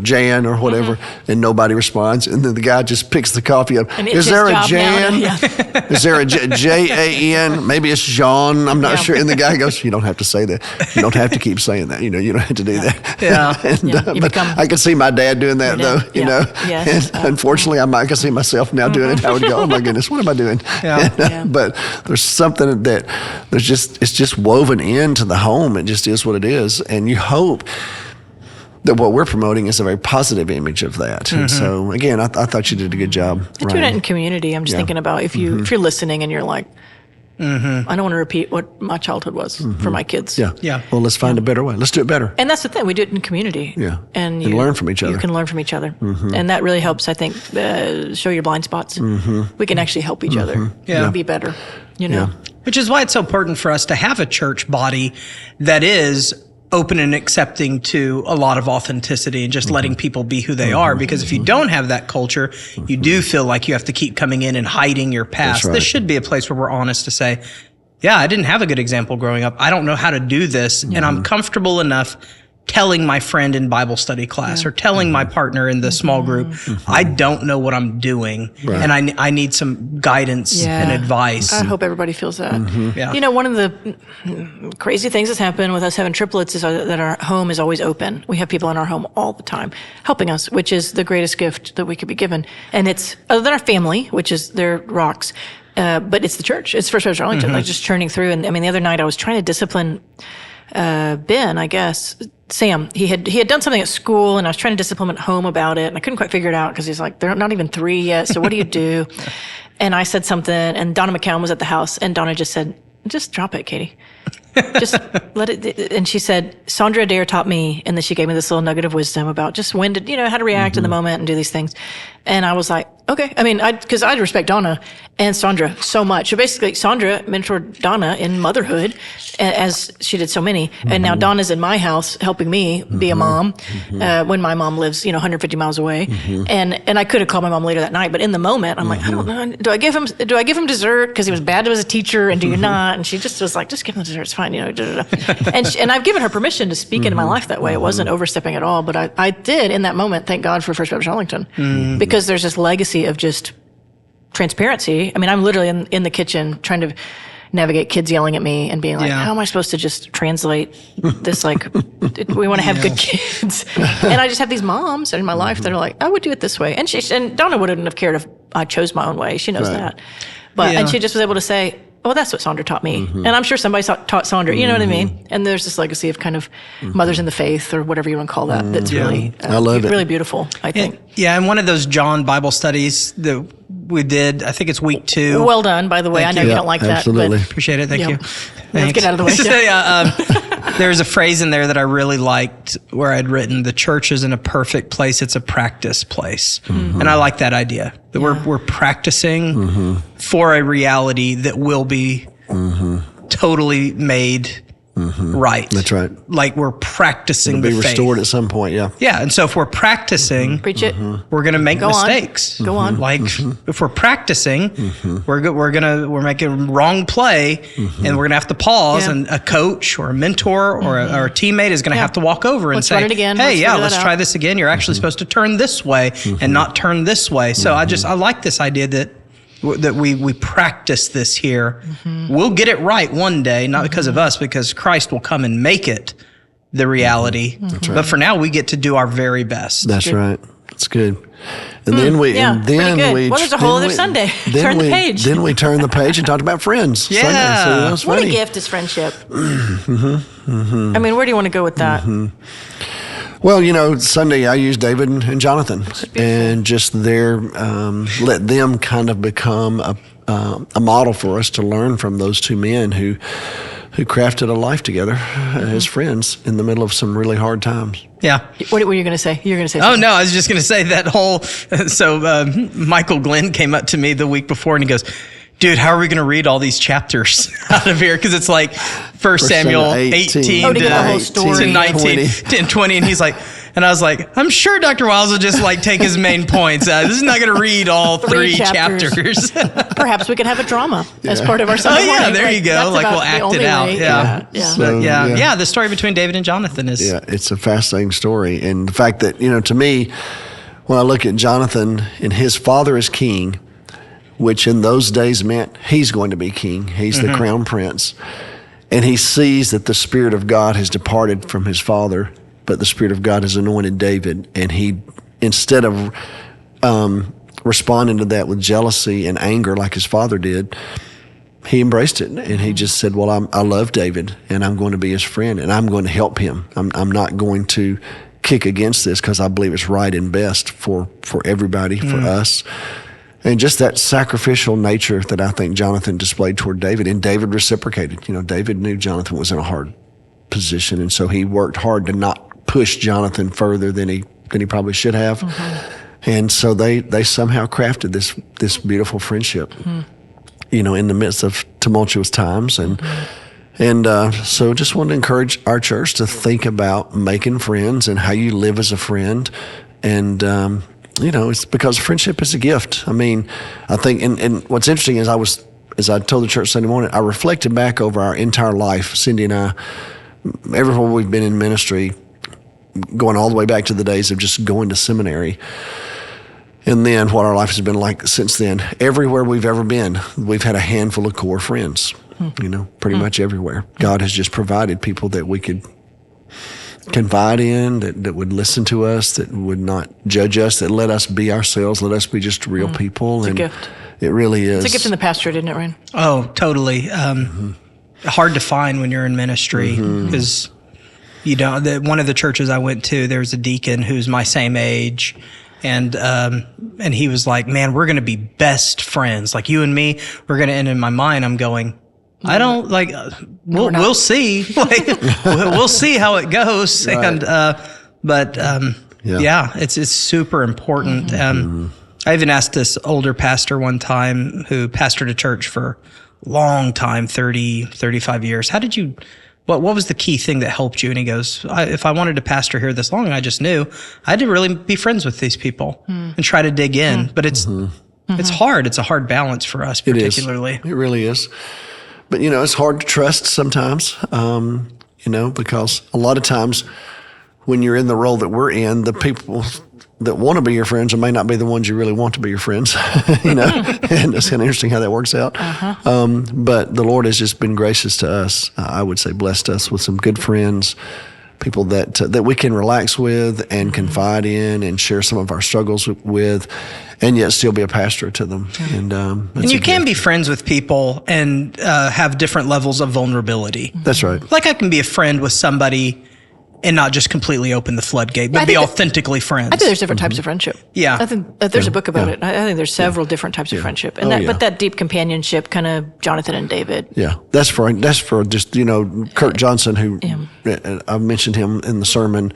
Speaker 2: Jan or whatever, and nobody responds, and then the guy just picks the coffee up.
Speaker 1: And it's
Speaker 2: Is
Speaker 1: his
Speaker 2: there a
Speaker 1: job now
Speaker 2: Jan?
Speaker 1: to-
Speaker 2: Is there a Jan? Maybe it's Jean. I'm not sure. And the guy goes, "You don't have to say that. You don't have to keep saying that. You know, you don't have to do that."
Speaker 3: Yeah.
Speaker 2: And,
Speaker 1: You
Speaker 2: but
Speaker 1: become-
Speaker 2: I can see my dad doing that
Speaker 1: Your
Speaker 2: though.
Speaker 1: dad.
Speaker 2: You
Speaker 1: Yeah.
Speaker 2: know,
Speaker 1: Yes.
Speaker 2: and unfortunately, I can see myself now doing it. I would go, "Oh my goodness, what am I doing?"
Speaker 3: Yeah.
Speaker 1: Yeah.
Speaker 2: But there's something that it's just woven into the home. It just is what it is, and you hope that what we're promoting is a very positive image of that. And so again, I thought you did a good job.
Speaker 1: And doing it in community, I'm just thinking about if you're listening and you're like, I don't want to repeat what my childhood was for my kids.
Speaker 2: Yeah.
Speaker 3: Yeah.
Speaker 2: Well, let's find a better way. Let's do it better.
Speaker 1: And that's the thing. We do it in community.
Speaker 2: Yeah.
Speaker 1: And
Speaker 2: And learn from each other.
Speaker 1: You can learn from each other. And that really helps, I think, show your blind spots. We can actually help each other
Speaker 3: Yeah.
Speaker 1: be better, you know?
Speaker 3: Which is why it's so important for us to have a church body that is open and accepting to a lot of authenticity and just letting people be who they are. Because if you don't have that culture, you do feel like you have to keep coming in and hiding your past.
Speaker 2: right.
Speaker 3: This should be a place where we're honest to say, yeah, I didn't have a good example growing up. I don't know how to do this. And I'm comfortable enough telling my friend in Bible study class or telling my partner in the small group, I don't know what I'm doing.
Speaker 2: Right.
Speaker 3: And I need some guidance and advice.
Speaker 1: I hope everybody feels that.
Speaker 3: Yeah.
Speaker 1: You know, one of the crazy things that's happened with us having triplets is that our home is always open. We have people in our home all the time helping us, which is the greatest gift that we could be given. And it's, other than our family, which is their rocks, but it's the church. It's First Baptist Arlington, like just churning through. And I mean, the other night I was trying to discipline Ben, I guess, Sam. He had done something at school, and I was trying to discipline him at home about it, and I couldn't quite figure it out because he's like, they're not even 3 yet, so what do you do? And I said something, and Donna McCown was at the house, and Donna just said, just drop it, Katy. Just let it. And she said, Sandra Adair taught me, and then she gave me this little nugget of wisdom about just when to, how to react in the moment and do these things. And I was like, okay. I mean, because I respect Donna and Sandra so much. So basically, Sandra mentored Donna in motherhood, as she did so many. And now Donna's in my house helping me be a mom when my mom lives, 150 miles away. And I could have called my mom later that night, but in the moment, I'm like, I don't know. Do I give him dessert because he was bad as a teacher, and do you not? And she just was like, just give him dessert. It's fine, And I've given her permission to speak into my life that way. It wasn't overstepping at all, but I did in that moment. Thank God for First Baptist Arlington, because there's this legacy of just transparency. I mean, I'm literally in the kitchen trying to, navigate kids yelling at me and being like, how am I supposed to just translate this? Like, we want to have good kids. And I just have these moms in my life that are like, I would do it this way. And Donna wouldn't have cared if I chose my own way. She knows that. But, and she just was able to say, oh, that's what Sandra taught me. And I'm sure somebody taught Sandra, you know what I mean? And there's this legacy of kind of mothers in the faith or whatever you want to call that. That's really,
Speaker 2: I love it.
Speaker 1: Really beautiful, I think.
Speaker 3: And one of those John Bible studies that we did, I think it's week 2.
Speaker 1: Well done, by the way. I know you don't like
Speaker 2: absolutely.
Speaker 1: that. But
Speaker 3: appreciate it. Thank you.
Speaker 1: Let's get out of the way.
Speaker 3: There's a phrase in there that I really liked where I'd written, the church isn't a perfect place, it's a practice place. And I like that idea, that we're practicing for a reality that will be totally made right.
Speaker 2: That's right.
Speaker 3: Like we're practicing
Speaker 2: It'll be
Speaker 3: the faith.
Speaker 2: restored at some point, yeah.
Speaker 3: Yeah, and so if we're practicing,
Speaker 1: Preach it.
Speaker 3: we're going to make mistakes.
Speaker 1: Go on.
Speaker 3: Like if we're practicing, we're making a wrong play, and we're going to have to pause, and a coach or a mentor or a teammate is going to have to walk over and
Speaker 1: Let's
Speaker 3: say,
Speaker 1: run it again.
Speaker 3: "Hey,
Speaker 1: Let's
Speaker 3: let's try this again. You're actually supposed to turn this way and not turn this way." So I like this idea that we practice this here. We'll get it right one day, not because of us, because Christ will come and make it the reality.
Speaker 2: Right.
Speaker 3: But for now, we get to do our very best.
Speaker 2: That's right. That's good. And then we,
Speaker 1: well, there's a whole other Sunday. Turn the page.
Speaker 2: Then we turn the page and talked about friends.
Speaker 3: Yeah.
Speaker 2: Sunday, so
Speaker 1: What a gift is friendship. I mean, where do you want to go with that?
Speaker 2: Well, Sunday I used David and Jonathan, and just let them kind of become a model for us to learn from those two men who crafted a life together as friends in the middle of some really hard times.
Speaker 3: Yeah.
Speaker 1: What were you going to say? You were going to say
Speaker 3: Oh,
Speaker 1: something.
Speaker 3: no, I was just going to say that whole... So Michael Glenn came up to me the week before and he goes, dude, how are we going to read all these chapters out of here? Because it's like 1 Samuel 18
Speaker 1: to get the whole story.
Speaker 3: to 19 and 20. And he's like... And I was like, I'm sure Dr. Wiles will just take his main points. This is not going to read all 3 chapters.
Speaker 1: Perhaps we could have a drama as part of our Sunday morning.
Speaker 3: Oh, yeah, there you go. We'll act it out.
Speaker 1: Yeah.
Speaker 2: So,
Speaker 3: the story between David and Jonathan is...
Speaker 2: Yeah, it's a fascinating story. And the fact that, to me, when I look at Jonathan and his father is king, which in those days meant he's going to be king. He's the crown prince. And he sees that the Spirit of God has departed from his father, but the Spirit of God has anointed David. And he, instead of responding to that with jealousy and anger like his father did, he embraced it. And he just said, well, I love David, and I'm going to be his friend, and I'm going to help him. I'm not going to kick against this because I believe it's right and best for everybody, for us. And just that sacrificial nature that I think Jonathan displayed toward David, and David reciprocated. David knew Jonathan was in a hard position, and so he worked hard to not push Jonathan further than he probably should have. And so they somehow crafted this beautiful friendship, in the midst of tumultuous times. And so just wanted to encourage our church to think about making friends and how you live as a friend. And, it's because friendship is a gift. I mean, I think, and what's interesting is as I told the church Sunday morning, I reflected back over our entire life, Cindy and I, everywhere we've been in ministry, going all the way back to the days of just going to seminary. And then what our life has been like since then. Everywhere we've ever been, we've had a handful of core friends, pretty much everywhere. God has just provided people that we could confide in, that would listen to us, that would not judge us, that let us be ourselves, let us be just real people.
Speaker 1: It's a gift.
Speaker 2: It really is.
Speaker 1: It's a gift in the pastorate, isn't it, Ryan?
Speaker 3: Oh, totally. Hard to find when you're in ministry because... one of the churches I went to, there was a deacon who's my same age, and he was like, "Man, we're going to be best friends. Like you and me, we're going to." And in my mind, I'm going, "I don't like. We'll see. We'll see how it goes." Right. And it's super important. I even asked this older pastor one time who pastored a church for a long time, 30, 35 years. How did you? What was the key thing that helped you? And he goes, if I wanted to pastor here this long, I just knew I had to really be friends with these people and try to dig in. But it's hard. It's a hard balance for us, particularly.
Speaker 2: It really is. But, it's hard to trust sometimes, because a lot of times when you're in the role that we're in, the people that want to be your friends and may not be the ones you really want to be your friends, and it's kind of interesting how that works out. But the Lord has just been gracious to us. I would say blessed us with some good friends, people that we can relax with and confide in and share some of our struggles with, and yet still be a pastor to them. And
Speaker 3: you can be friends with people and have different levels of vulnerability.
Speaker 2: That's right.
Speaker 3: Like I can be a friend with somebody and not just completely open the floodgate, but be authentically friends.
Speaker 1: I think there's different types of friendship.
Speaker 3: Yeah.
Speaker 1: I think there's a book about it. I think there's several different types of friendship. And but that deep companionship, kind of Jonathan and David.
Speaker 2: Yeah. That's for just, Kurt Johnson, who I mentioned him in the sermon,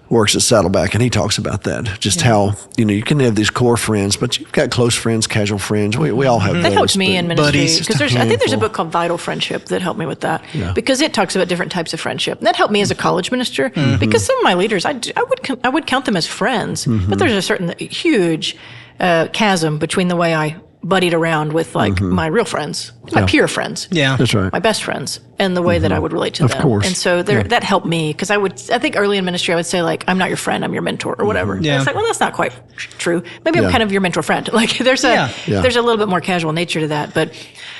Speaker 2: works at Saddleback, and he talks about that. Just how, you can have these core friends, but you've got close friends, casual friends. We all have
Speaker 1: that helped me in ministry. Because
Speaker 2: I
Speaker 1: think there's a book called Vital Friendship that helped me with that. Yeah. Because it talks about different types of friendship. And that helped me as a college minister. Because some of my leaders, I would count them as friends, but there's a certain huge chasm between the way I buddied around with my real friends, my peer friends,
Speaker 2: that's right,
Speaker 1: my best friends, and the way that I would relate to them.
Speaker 2: Of course.
Speaker 1: And so that helped me, because I think early in ministry I would say I'm not your friend, I'm your mentor or whatever. It's like, well, that's not quite true. Maybe I'm kind of your mentor friend. There's a little bit more casual nature to that, but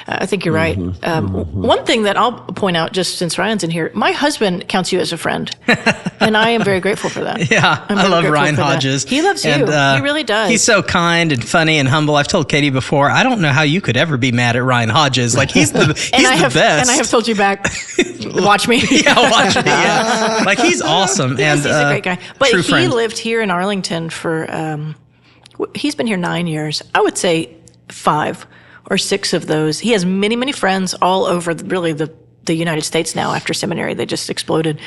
Speaker 1: I think you're right. One thing that I'll point out, just since Ryan's in here, my husband counts you as a friend, and I am very grateful for that.
Speaker 3: I love Ryan Hodges.
Speaker 1: He loves you. He really does.
Speaker 3: He's so kind and funny and humble. I've told Katie before, I don't know how you could ever be mad at Ryan Hodges. He's the best. And I have told you back, watch me. Watch me. Yeah. He's awesome.
Speaker 1: He's a great guy. But he
Speaker 3: friend.
Speaker 1: lived here in Arlington for, he's been here 9 years. I would say 5 or 6 of those. He has many, many friends all over the United States now after seminary. They just exploded.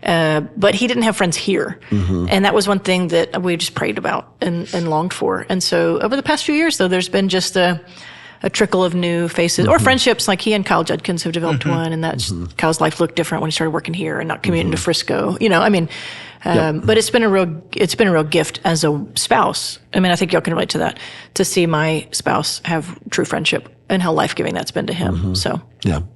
Speaker 1: But he didn't have friends here. And that was one thing that we just prayed about and longed for. And so over the past few years, though, there's been just a trickle of new faces or friendships. Like he and Kyle Judkins have developed one, and that's Kyle's life looked different when he started working here and not commuting to Frisco. But it's been a real gift as a spouse. I think y'all can relate to that, to see my spouse have true friendship and how life-giving that's been to him. So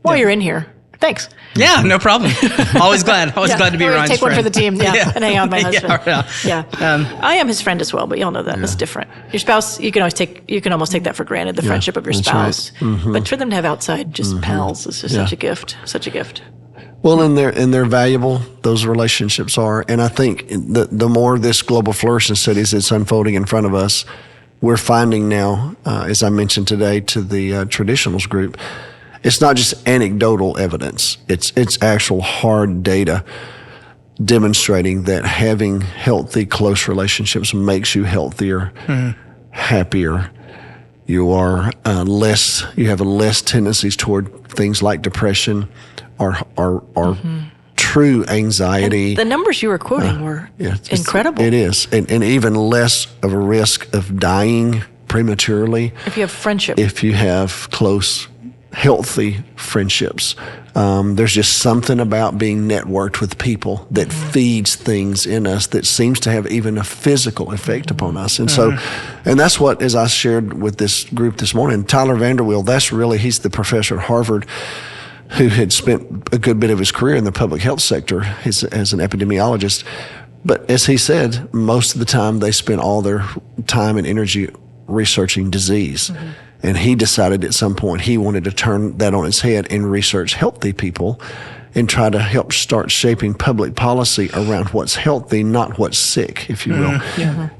Speaker 1: while you're in here, thanks.
Speaker 3: Yeah, no problem. Always glad to be Ryan's
Speaker 1: take
Speaker 3: friend.
Speaker 1: one for the team, and hang out with my husband. I am his friend as well, but y'all know that it's different. Your spouse, you can almost take that for granted, the friendship of your spouse. Right. But for them to have outside just pals is just such a gift, such a gift.
Speaker 2: Well, and they're valuable. Those relationships are, and I think the more this global flourishing studies that's unfolding in front of us, we're finding now, as I mentioned today to the traditionals group, it's not just anecdotal evidence. It's actual hard data demonstrating that having healthy, close relationships makes you healthier, happier. You are you have less tendencies toward things like depression or true anxiety.
Speaker 1: And the numbers you were quoting were incredible.
Speaker 2: It is. And even less of a risk of dying prematurely.
Speaker 1: If you have friendship.
Speaker 2: If you have close, healthy friendships. There's just something about being networked with people that feeds things in us that seems to have even a physical effect upon us. And so, and that's what, as I shared with this group this morning, Tyler Vanderweel, he's the professor at Harvard who had spent a good bit of his career in the public health sector as an epidemiologist. But as he said, most of the time they spent all their time and energy researching disease. And he decided at some point he wanted to turn that on its head and research healthy people and try to help start shaping public policy around what's healthy, not what's sick, if you will.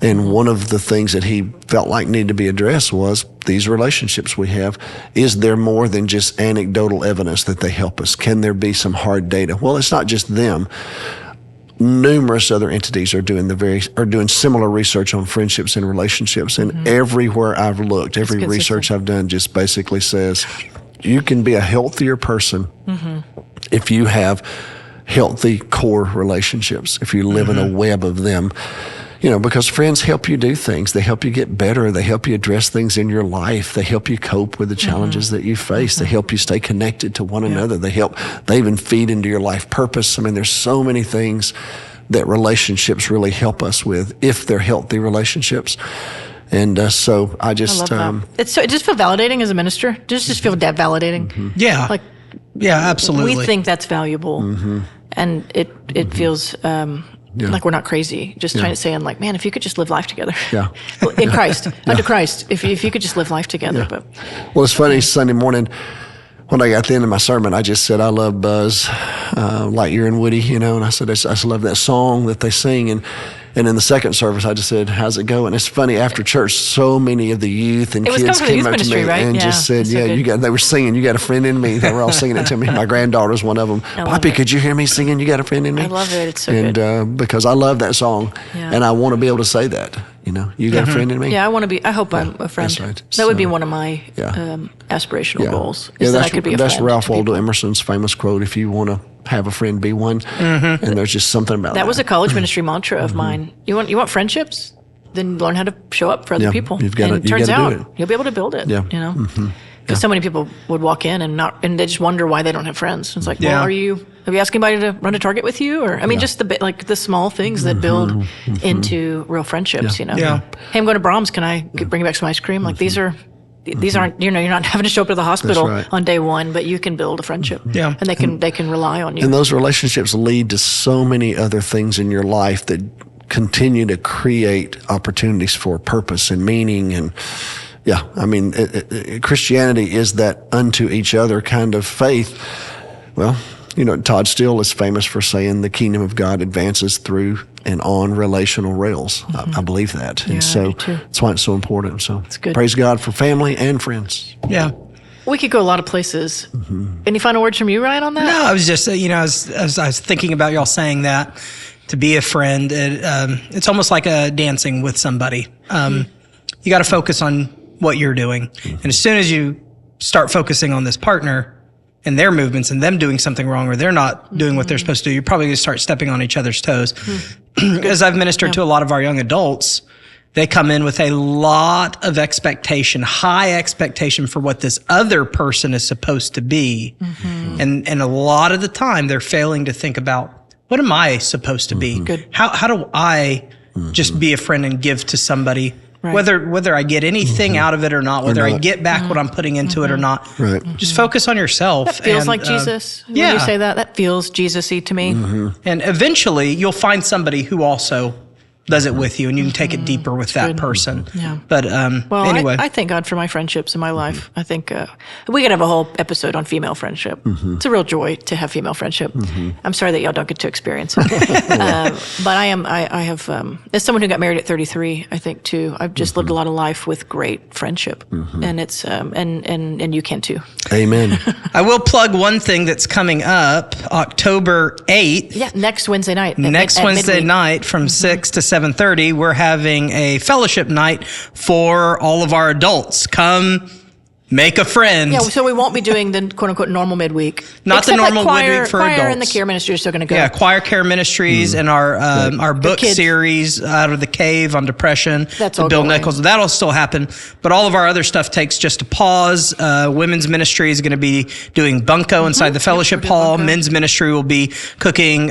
Speaker 2: And one of the things that he felt like needed to be addressed was these relationships we have. Is there more than just anecdotal evidence that they help us? Can there be some hard data? Well, it's not just them. Numerous other entities are doing similar research on friendships and relationships, and everywhere I've looked, every research I've done just basically says you can be a healthier person if you have healthy core relationships, if you live in a web of them. Because friends help you do things. They help you get better. They help you address things in your life. They help you cope with the challenges that you face. They help you stay connected to one another. They even feed into your life purpose. There's so many things that relationships really help us with if they're healthy relationships. And so I just...
Speaker 1: I love that. It just feels validating as a minister. Just feel that validating.
Speaker 3: Yeah, absolutely.
Speaker 1: We think that's valuable. And it feels... like we're not crazy. Just trying to say, like, man, if you could just live life together.
Speaker 2: Yeah.
Speaker 1: In Christ, under Christ, if you could just live life together.
Speaker 2: Yeah.
Speaker 1: But
Speaker 2: well, it's funny, Sunday morning, when I got to the end of my sermon, I just said, I love Buzz Lightyear and Woody, and I said, I just love that song that they sing. And in the second service, I just said, how's it going? It's funny, after church, so many of the youth and kids came up to me
Speaker 1: right?
Speaker 2: and just said, they were singing, you got a friend in me. They were all singing it to me. My granddaughter's one of them. Poppy, could you hear me singing, you got a friend in me?
Speaker 1: I love it. It's so good.
Speaker 2: And because I love that song, and I want to be able to say that, you got a friend in me.
Speaker 1: Yeah, I hope I'm a friend.
Speaker 2: That's right.
Speaker 1: That would be one of my aspirational goals.
Speaker 2: Yeah,
Speaker 1: that I could be a friend.
Speaker 2: That's Ralph Waldo Emerson's famous quote, if you want to have a friend, be one. And there's just something about that.
Speaker 1: That was a college ministry mantra of mine. You want friendships? Then learn how to show up for other people.
Speaker 2: You've got
Speaker 1: and it turns out you'll be able to build it. Yeah. Because so many people would walk in and they just wonder why they don't have friends. It's like, well, are you asking anybody to run a Target with you? Or just the small things that build into real friendships. Hey, I'm going to Brahms. Can I bring you back some ice cream? Like these aren't, you're not having to show up to the hospital on day one, but you can build a friendship. Yeah. And they can rely on you.
Speaker 2: And those relationships lead to so many other things in your life that continue to create opportunities for purpose and meaning. And Christianity is that unto each other kind of faith. Well, Todd Steele is famous for saying the kingdom of God advances through and on relational rails. I believe that. And so that's why it's so important. So praise God for family and friends.
Speaker 3: Yeah.
Speaker 1: We could go a lot of places. Any final words from you, Ryan, on that?
Speaker 3: No, I was just, I was thinking about y'all saying that, to be a friend, it's almost like dancing with somebody. You got to focus on what you're doing. And as soon as you start focusing on this partner and their movements and them doing something wrong, or they're not doing what they're supposed to do, you're probably going to start stepping on each other's toes. As I've ministered to a lot of our young adults, they come in with a lot of expectation, high expectation for what this other person is supposed to be. And a lot of the time they're failing to think about, what am I supposed to be? How do I just be a friend and give to somebody? Whether I get anything out of it or not, whether I get back what I'm putting into it or not, just focus on yourself.
Speaker 1: That feels like Jesus. When you say that feels Jesus-y to me.
Speaker 3: And eventually you'll find somebody who also does it with you, and you can take it deeper with that person. Yeah. But anyway.
Speaker 1: I thank God for my friendships in my life. I think we could have a whole episode on female friendship. It's a real joy to have female friendship. I'm sorry that y'all don't get to experience it. But I have, as someone who got married at 33, I think too, I've just lived a lot of life with great friendship. And it's, and you can too.
Speaker 2: Amen.
Speaker 3: I will plug one thing that's coming up, October 8th.
Speaker 1: Yeah, next Wednesday night.
Speaker 3: Next Wednesday night from 6 to 7:30, we're having a fellowship night for all of our adults. Come make a friend.
Speaker 1: Yeah, so we won't be doing the quote-unquote normal midweek.
Speaker 3: Not the normal midweek for adults.
Speaker 1: Choir and the care ministry are still going to go.
Speaker 3: Yeah, choir, care ministries, and our book series, Out of the Cave on Depression.
Speaker 1: That's all
Speaker 3: Bill
Speaker 1: going.
Speaker 3: Nichols. That'll still happen. But all of our other stuff takes just a pause. Women's ministry is going to be doing bunko inside the fellowship hall. Men's ministry will be cooking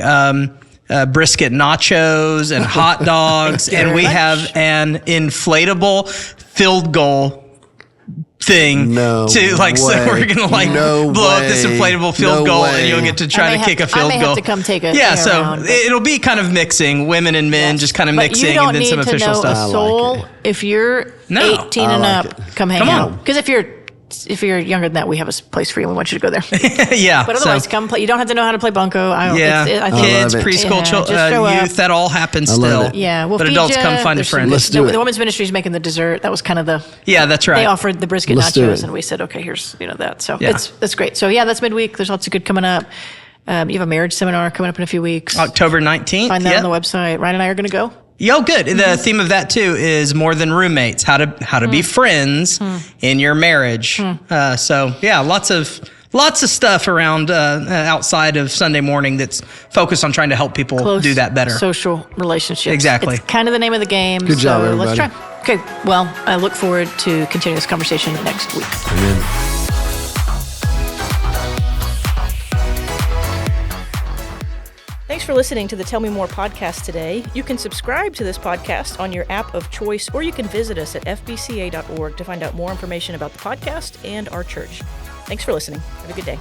Speaker 3: brisket nachos and hot dogs, and we have an inflatable field goal thing so we're gonna blow up this inflatable field goal, and you'll get to try to kick a field goal. I may
Speaker 1: have to come take it.
Speaker 3: Yeah, so it'll be kind of mixing women and men, just kind of mixing, and then some official stuff.
Speaker 1: You don't need to know a soul. If you're 18 and up, come hang out. Because if you're younger than that, we have a place for you. We want you to go there.
Speaker 3: Yeah.
Speaker 1: But otherwise, come play. You don't have to know how to play bunko.
Speaker 3: Kids, preschool, youth, that all happens still.
Speaker 1: Yeah. We'll
Speaker 3: but adults, come find a friend.
Speaker 2: Let's do it.
Speaker 1: The women's ministry is making the dessert. That was kind of the...
Speaker 3: Yeah, that's right.
Speaker 1: They offered the brisket nachos, and we said, okay, here's that. So that's great. So that's midweek. There's lots of good coming up. You have a marriage seminar coming up in a few weeks.
Speaker 3: October 19th.
Speaker 1: Find that on the website. Ryan and I are going to go.
Speaker 3: Yo, good. The theme of that too is more than roommates. How to be friends in your marriage. So lots of stuff around outside of Sunday morning that's focused on trying to help people do that better.
Speaker 1: Social relationships.
Speaker 3: Exactly.
Speaker 1: It's kind of the name of the game.
Speaker 2: Good job, everybody.
Speaker 1: Let's try. Okay. Well, I look forward to continuing this conversation next week.
Speaker 2: Amen.
Speaker 1: Thanks for listening to the Tell Me More podcast today. You can subscribe to this podcast on your app of choice, or you can visit us at fbca.org to find out more information about the podcast and our church. Thanks for listening. Have a good day.